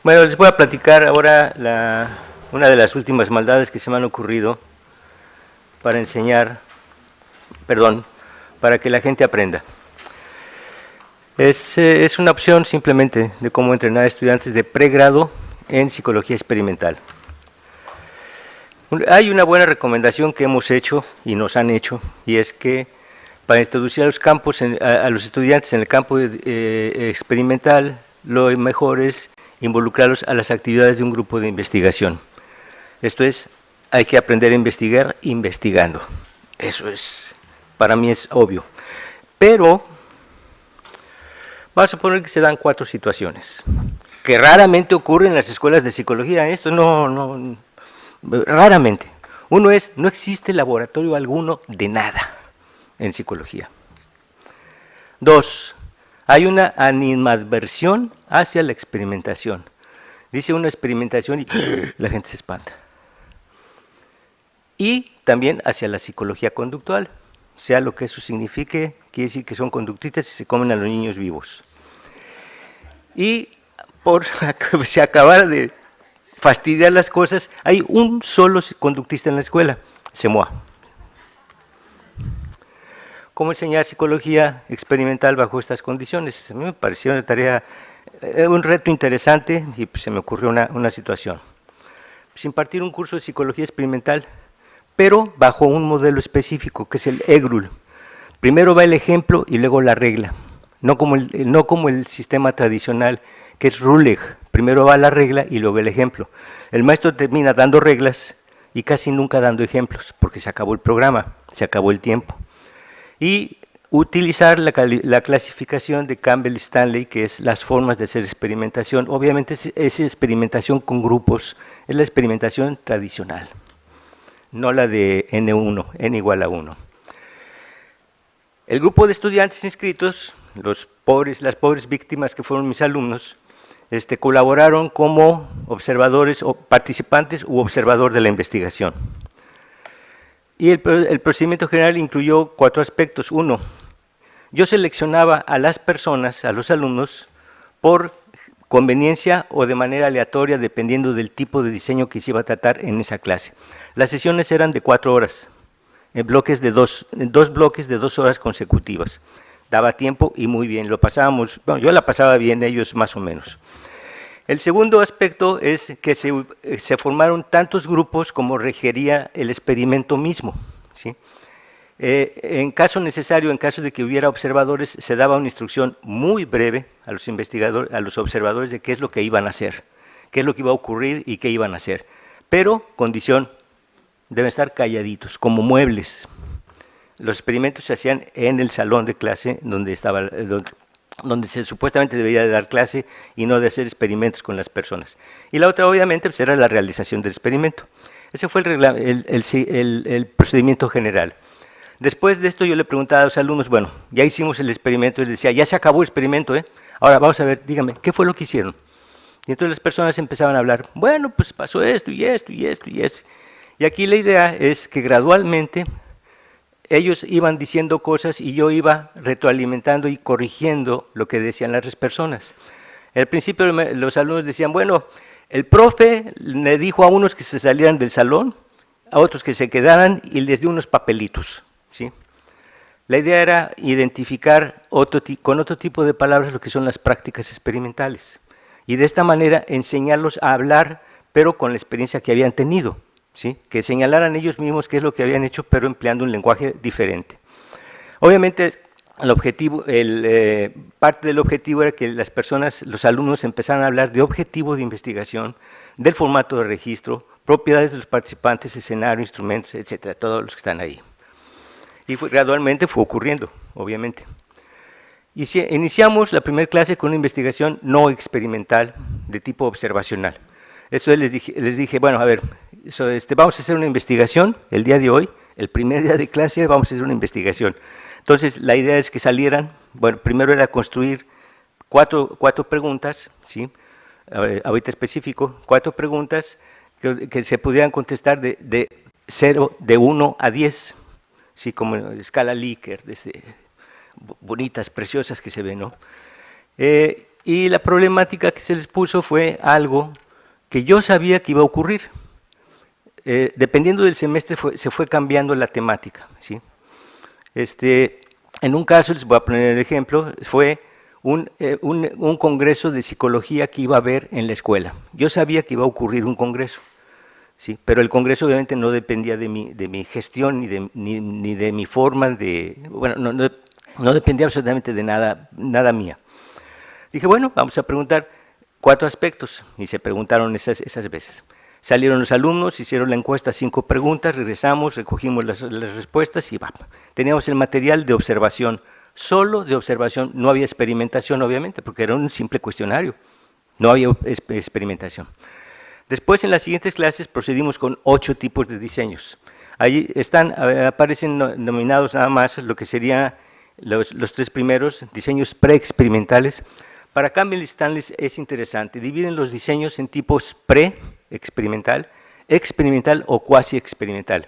Bueno, les voy a platicar ahora una de las últimas maldades que se me han ocurrido para enseñar, perdón, para que la gente aprenda. Es una opción simplemente de cómo entrenar a estudiantes de pregrado en psicología experimental. Hay una buena recomendación que hemos hecho y nos han hecho, y es que para introducir a los estudiantes en el campo experimental, lo mejor es involucrarlos a las actividades de un grupo de investigación. Esto es, hay que aprender a investigar investigando. Eso es, para mí es obvio. Pero vamos a suponer que se dan 4 situaciones, que raramente ocurren en las escuelas de psicología. Esto raramente. Uno es, no existe laboratorio alguno de nada en psicología. 2, hay una animadversión hacia la experimentación. Dice una experimentación y la gente se espanta. Y también hacia la psicología conductual, sea lo que eso signifique, quiere decir que son conductistas y se comen a los niños vivos. Y por si acabara de fastidiar las cosas, hay un solo conductista en la escuela, Semoa. ¿Cómo enseñar psicología experimental bajo estas condiciones? A mí me pareció una tarea, un reto interesante y pues se me ocurrió una situación. Pues impartir un curso de psicología experimental, pero bajo un modelo específico, que es el EGRUL. Primero va el ejemplo y luego la regla, no como el sistema tradicional, que es RULEG. Primero va la regla y luego el ejemplo. El maestro termina dando reglas y casi nunca dando ejemplos, porque se acabó el programa, se acabó el tiempo. Y utilizar la clasificación de Campbell-Stanley, que es las formas de hacer experimentación. Obviamente es experimentación con grupos, es la experimentación tradicional, no la de N1, N igual a 1. El grupo de estudiantes inscritos, las pobres víctimas que fueron mis alumnos, colaboraron como observadores o participantes u observador de la investigación. Y el procedimiento general incluyó 4 aspectos. 1, yo seleccionaba a las personas, a los alumnos, por conveniencia o de manera aleatoria, dependiendo del tipo de diseño que se iba a tratar en esa clase. Las sesiones eran de 4 horas, en dos bloques de 2 horas consecutivas. Daba tiempo y muy bien, lo pasábamos, bueno, yo la pasaba bien, ellos más o menos. El segundo aspecto es que se formaron tantos grupos como requería el experimento mismo, ¿sí? En caso necesario, en caso de que hubiera observadores, se daba una instrucción muy breve a los investigadores, a los observadores, de qué es lo que iban a hacer, qué es lo que iba a ocurrir y qué iban a hacer. Pero, condición, deben estar calladitos, como muebles. Los experimentos se hacían en el salón de clase donde se supuestamente debería de dar clase y no de hacer experimentos con las personas. Y la otra, obviamente, pues era la realización del experimento. Ese fue el procedimiento general. Después de esto yo le preguntaba a los alumnos, bueno, ya hicimos el experimento, y les decía, ya se acabó el experimento, ahora vamos a ver, dígame, ¿qué fue lo que hicieron? Y entonces las personas empezaban a hablar, bueno, pues pasó esto y esto y esto y esto. Y aquí la idea es que gradualmente ellos iban diciendo cosas y yo iba retroalimentando y corrigiendo lo que decían las personas. Al principio los alumnos decían, bueno, el profe le dijo a unos que se salieran del salón, a otros que se quedaran y les dio unos papelitos, ¿sí? La idea era identificar con otro tipo de palabras lo que son las prácticas experimentales y de esta manera enseñarlos a hablar, pero con la experiencia que habían tenido, ¿sí? Que señalaran ellos mismos qué es lo que habían hecho, pero empleando un lenguaje diferente. Obviamente, parte del objetivo era que las personas, los alumnos, empezaran a hablar de objetivo de investigación, del formato de registro, propiedades de los participantes, escenario, instrumentos, etcétera, todos los que están ahí. Y gradualmente fue ocurriendo, obviamente. Iniciamos la primera clase con una investigación no experimental, de tipo observacional. Eso les dije, bueno, a ver, vamos a hacer una investigación el día de hoy, el primer día de clase vamos a hacer una investigación. Entonces, la idea es que salieran, bueno, primero era construir cuatro preguntas, ¿sí? Ahorita específico, 4 preguntas que se pudieran contestar de 1 a 10, ¿sí? Como en escala Likert, bonitas, preciosas que se ven, ¿no? Y la problemática que se les puso fue algo que yo sabía que iba a ocurrir. Dependiendo del semestre se fue cambiando la temática, ¿sí? En un caso, les voy a poner el ejemplo, fue un congreso de psicología que iba a haber en la escuela. Yo sabía que iba a ocurrir un congreso, ¿sí? Pero el congreso obviamente no dependía de mi gestión ni de mi forma de… Bueno, no dependía absolutamente de nada mía. Dije, bueno, vamos a preguntar 4 aspectos, y se preguntaron esas veces. Salieron los alumnos, hicieron la encuesta, 5 preguntas, regresamos, recogimos las respuestas y teníamos el material de observación, solo de observación, no había experimentación obviamente, porque era un simple cuestionario, no había experimentación. Después en las siguientes clases procedimos con 8 tipos de diseños. Ahí aparecen nominados nada más lo que serían los 3 primeros diseños preexperimentales. Para Campbell y Stanley es interesante, dividen los diseños en tipos pre-experimental, experimental o cuasi-experimental.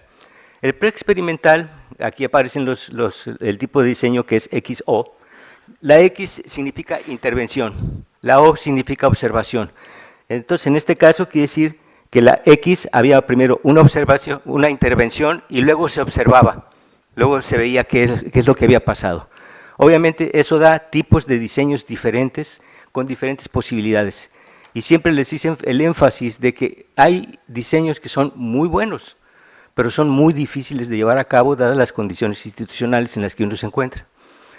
El preexperimental, aquí aparecen el tipo de diseño que es XO. La X significa intervención, la O significa observación. Entonces, en este caso quiere decir que la X había primero una observación, una intervención y luego se observaba, luego se veía qué es lo que había pasado. Obviamente eso da tipos de diseños diferentes con diferentes posibilidades y siempre les hice el énfasis de que hay diseños que son muy buenos, pero son muy difíciles de llevar a cabo dadas las condiciones institucionales en las que uno se encuentra.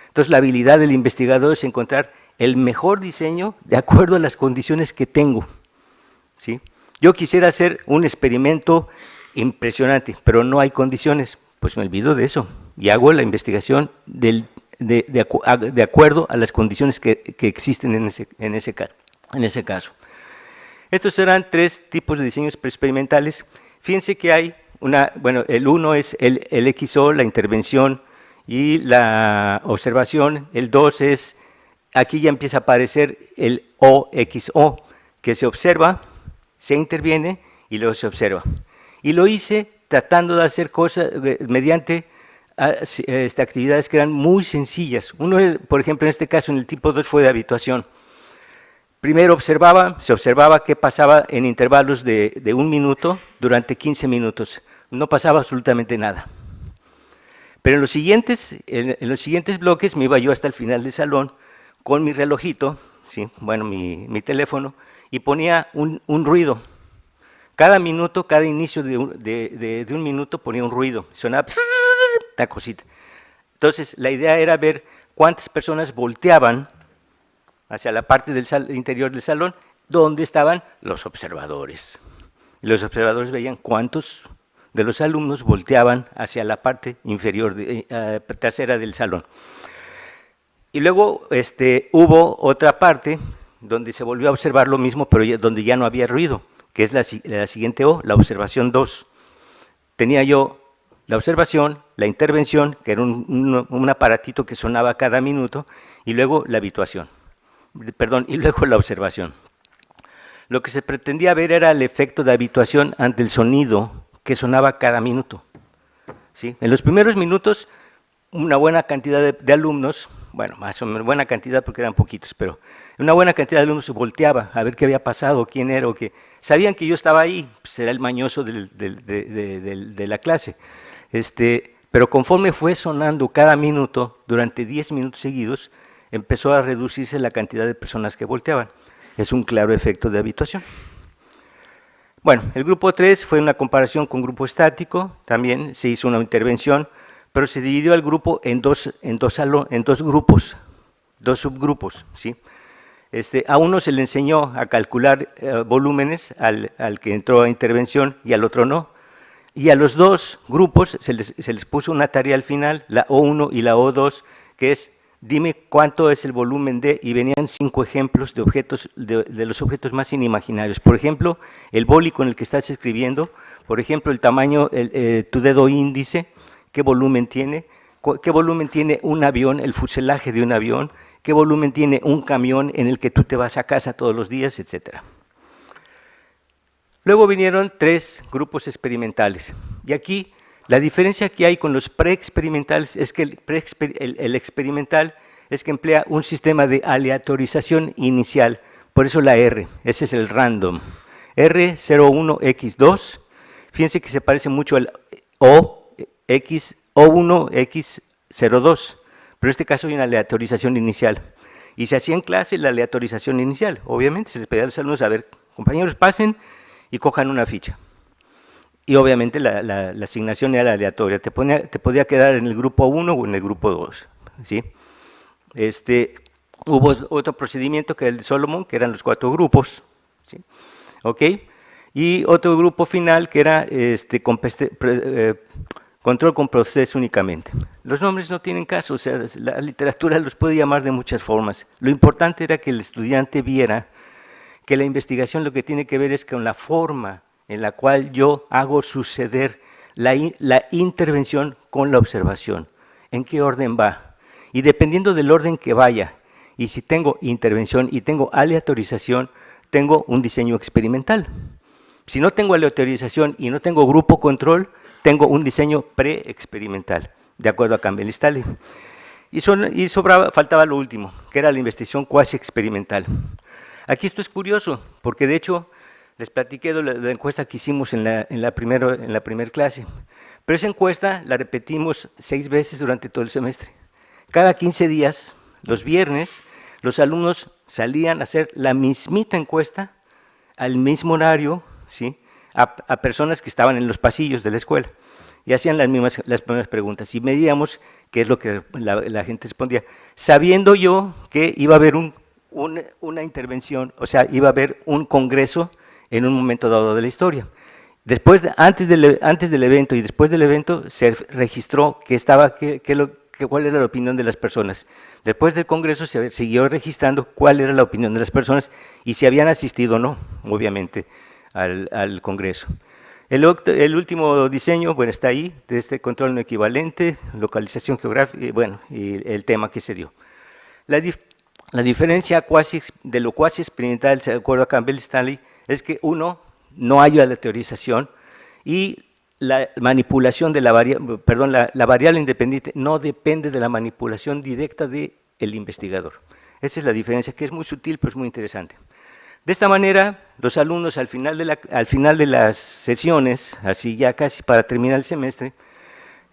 Entonces la habilidad del investigador es encontrar el mejor diseño de acuerdo a las condiciones que tengo, ¿sí? Yo quisiera hacer un experimento impresionante, pero no hay condiciones, pues me olvido de eso y hago la investigación de acuerdo a las condiciones que existen en ese caso. Estos serán 3 tipos de diseños preexperimentales. Fíjense que hay el 1 es el XO, la intervención y la observación. El 2 es, aquí ya empieza a aparecer el OXO, que se observa, se interviene y luego se observa. Y lo hice tratando de hacer cosas mediante actividades que eran muy sencillas. Uno, por ejemplo, en este caso, en el tipo 2 fue de habituación. Primero se observaba qué pasaba en intervalos de 1 minuto durante 15 minutos. No pasaba absolutamente nada. Pero en los siguientes bloques me iba yo hasta el final del salón con mi relojito, ¿sí? Bueno, mi teléfono, y ponía un ruido. Cada minuto, cada inicio de 1 minuto ponía un ruido, sonaba una cosita. Entonces, la idea era ver cuántas personas volteaban hacia la parte del interior del salón, donde estaban los observadores. Y los observadores veían cuántos de los alumnos volteaban hacia la parte inferior, trasera del salón. Y luego hubo otra parte donde se volvió a observar lo mismo, pero donde ya no había ruido, que es la siguiente O, la observación 2. Tenía yo la observación, la intervención, que era un aparatito que sonaba cada minuto, y luego la habituación. Y luego la observación. Lo que se pretendía ver era el efecto de habituación ante el sonido que sonaba cada minuto, ¿sí? En los primeros minutos, una buena cantidad de alumnos, bueno, más o menos buena cantidad porque eran poquitos, pero una buena cantidad de alumnos se volteaba a ver qué había pasado, quién era, o qué. Sabían que yo estaba ahí, pues era el mañoso de la clase. Pero conforme fue sonando cada minuto, durante 10 minutos seguidos, empezó a reducirse la cantidad de personas que volteaban. Es un claro efecto de habituación. Bueno, el grupo 3 fue una comparación con grupo estático, también se hizo una intervención, pero se dividió el grupo en dos grupos, 2 subgrupos, ¿sí? A uno se le enseñó a calcular volúmenes al que entró a intervención y al otro no. Y a los 2 grupos se les puso una tarea al final, la O1 y la O2, que es dime cuánto es el volumen de, y venían 5 ejemplos de objetos, de los objetos más inimaginarios. Por ejemplo, el boli con el que estás escribiendo, por ejemplo, el tamaño, tu dedo índice, qué volumen tiene un avión, el fuselaje de un avión, qué volumen tiene un camión en el que tú te vas a casa todos los días, etcétera. Luego vinieron 3 grupos experimentales, y aquí la diferencia que hay con los preexperimentales es que el experimental es que emplea un sistema de aleatorización inicial, por eso la R, ese es el random. R01X2, fíjense que se parece mucho al O1X02, pero en este caso hay una aleatorización inicial. Y se hacía en clase la aleatorización inicial, obviamente, se les pedía a los alumnos, a ver, compañeros, pasen y cojan una ficha. Y obviamente la asignación era aleatoria, te podía quedar en el grupo 1 o en el grupo 2, ¿sí? Hubo otro procedimiento que era el de Solomon, que eran los 4 grupos, ¿sí? ¿Ok? Y otro grupo final que era control con proceso únicamente. Los nombres no tienen caso, o sea, la literatura los puede llamar de muchas formas. Lo importante era que el estudiante viera que la investigación lo que tiene que ver es con la forma en la cual yo hago suceder la intervención con la observación, en qué orden va. Y dependiendo del orden que vaya, y si tengo intervención y tengo aleatorización, tengo un diseño experimental. Si no tengo aleatorización y no tengo grupo control, tengo un diseño pre-experimental, de acuerdo a Campbell y Staley. Y faltaba lo último, que era la investigación cuasi experimental. Aquí esto es curioso, porque de hecho les platiqué de la encuesta que hicimos en la primera clase, pero esa encuesta la repetimos 6 veces durante todo el semestre. Cada 15 días, los viernes, los alumnos salían a hacer la mismita encuesta al mismo horario, ¿sí?, a personas que estaban en los pasillos de la escuela, y hacían las primeras preguntas, y medíamos qué es lo que la gente respondía, sabiendo yo que iba a haber una intervención, o sea, iba a haber un congreso en un momento dado de la historia. Antes del evento y después del evento se registró cuál era la opinión de las personas. Después del congreso se siguió registrando cuál era la opinión de las personas y si habían asistido o no, obviamente, al congreso. El último diseño, bueno, está ahí, de este control no equivalente, localización geográfica, bueno, y el tema que se dio. La diferencia de lo cuasi experimental, de acuerdo a Campbell y Stanley, es que no hay aleatorización y la manipulación de la variable independiente no depende de la manipulación directa del investigador. Esa es la diferencia, que es muy sutil, pero es muy interesante. De esta manera, los alumnos al final de las sesiones, así ya casi para terminar el semestre,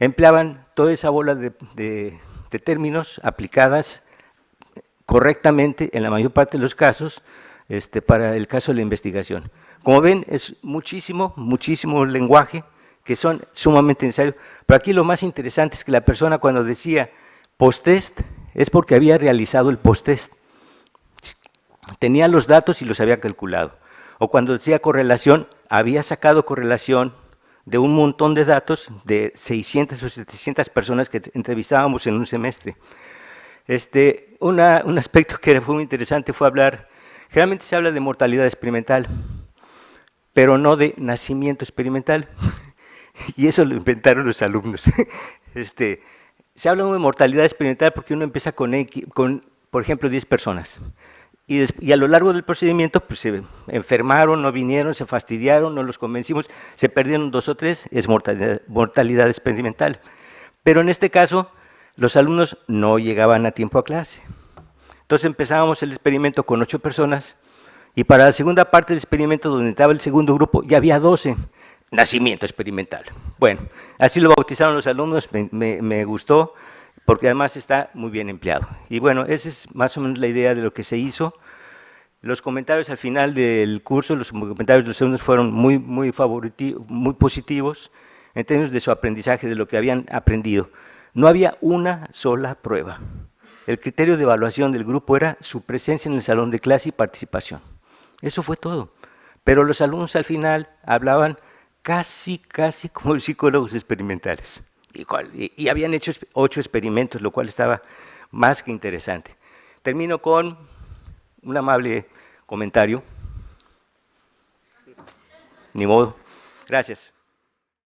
empleaban toda esa bola de términos aplicadas correctamente en la mayor parte de los casos para el caso de la investigación. Como ven, es muchísimo lenguaje que son sumamente necesarios, pero aquí lo más interesante es que la persona cuando decía post-test es porque había realizado el post-test. Tenía los datos y los había calculado. O cuando decía correlación, había sacado correlación de un montón de datos de 600 o 700 personas que entrevistábamos en un semestre. Un aspecto que fue muy interesante fue hablar, generalmente se habla de mortalidad experimental, pero no de nacimiento experimental, y eso lo inventaron los alumnos. Se habla de mortalidad experimental porque uno empieza con por ejemplo, 10 personas, y a lo largo del procedimiento pues, se enfermaron, no vinieron, se fastidiaron, no los convencimos, se perdieron 2 o 3, es mortalidad experimental. Pero en este caso, los alumnos no llegaban a tiempo a clase. Entonces empezábamos el experimento con 8 personas, y para la segunda parte del experimento, donde estaba el segundo grupo, ya había 12, nacimiento experimental. Bueno, así lo bautizaron los alumnos, me gustó, porque además está muy bien empleado. Y bueno, esa es más o menos la idea de lo que se hizo. Los comentarios al final del curso, los comentarios de los alumnos fueron muy positivos en términos de su aprendizaje, de lo que habían aprendido. No había una sola prueba. El criterio de evaluación del grupo era su presencia en el salón de clase y participación. Eso fue todo. Pero los alumnos al final hablaban casi como psicólogos experimentales. Y habían hecho 8 experimentos, lo cual estaba más que interesante. Termino con un amable comentario. Ni modo. Gracias.